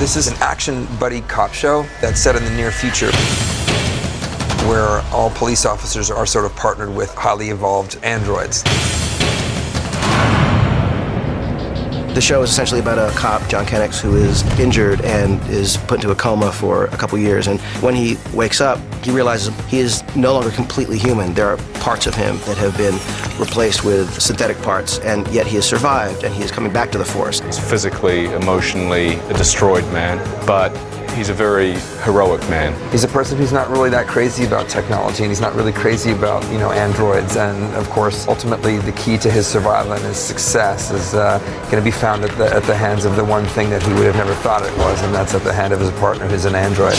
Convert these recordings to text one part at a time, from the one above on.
This is an action buddy cop show that's set in the near future, where all police officers are sort of partnered with highly evolved androids. The show is essentially about a cop, John Kennex, who is injured and is put into a coma for a couple years. And when he wakes up, he realizes he is no longer completely human. There are parts of him that have been replaced with synthetic parts, and yet he has survived, and he is coming back to the force. He's physically, emotionally a destroyed man, but he's a very heroic man. He's a person who's not really that crazy about technology, and he's not really crazy about, androids. And of course, ultimately, the key to his survival and his success is going to be found at the hands of the one thing that he would have never thought it was, and that's at the hand of his partner, who's an android.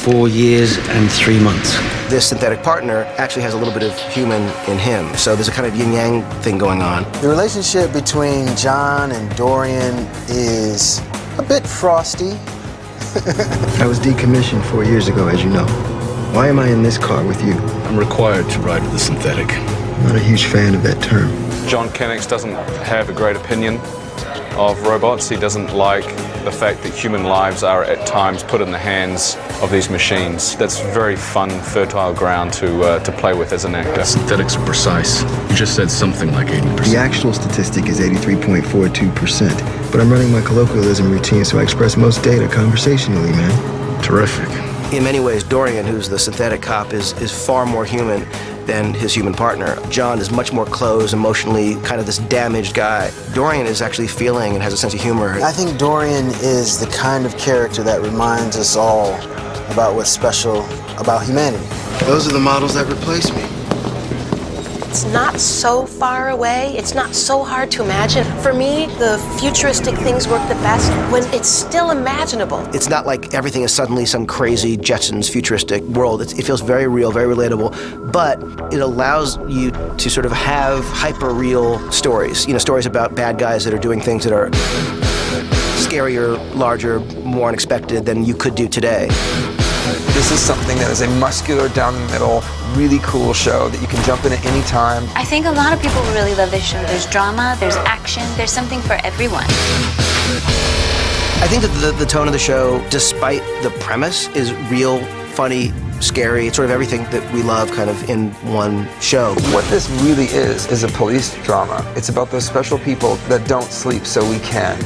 4 years and 3 months. This synthetic partner actually has a little bit of human in him, so there's a kind of yin-yang thing going on. The relationship between John and Dorian is a bit frosty. I was decommissioned 4 years ago, as you know. Why am I in this car with you? I'm required to ride with the synthetic. I'm not a huge fan of that term. John Kennex doesn't have a great opinion of robots. He doesn't like the fact that human lives are at times put in the hands of these machines. That's very fun, fertile ground to play with as an actor. Synthetics are precise. You just said something like 80%. The actual statistic is 83.42%, but I'm running my colloquialism routine, so I express most data conversationally, man. Terrific. In many ways, Dorian, who's the synthetic cop, is far more human than his human partner. John is much more closed, emotionally, kind of this damaged guy. Dorian is actually feeling and has a sense of humor. I think Dorian is the kind of character that reminds us all about what's special about humanity. Those are the models that replace me. It's not so far away. It's not so hard to imagine. For me, the futuristic things work the best when it's still imaginable. It's not like everything is suddenly some crazy Jetsons futuristic world. It feels very real, very relatable, but it allows you to sort of have hyper-real stories. Stories about bad guys that are doing things that are scarier, larger, more unexpected than you could do today. This is something that is a muscular, down-the-middle, really cool show that you can jump in at any time. I think a lot of people will really love this show. There's drama, there's action, there's something for everyone. I think that the tone of the show, despite the premise, is real, funny, scary. It's sort of everything that we love kind of in one show. What this really is a police drama. It's about those special people that don't sleep so we can.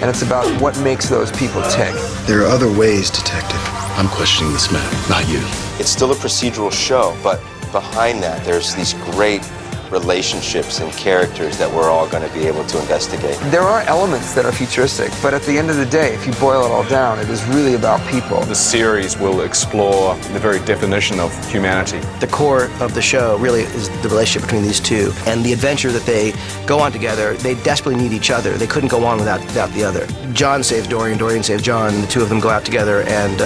And it's about what makes those people tick. There are other ways, Detective. I'm questioning this man, not you. It's still a procedural show, but behind that, there's these great relationships and characters that we're all going to be able to investigate. There are elements that are futuristic, but at the end of the day, if you boil it all down, it is really about people. The series will explore the very definition of humanity. The core of the show really is the relationship between these two and the adventure that they go on together. They desperately need each other. They couldn't go on without the other. John saves Dorian, Dorian saves John, and the two of them go out together and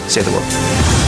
save the world.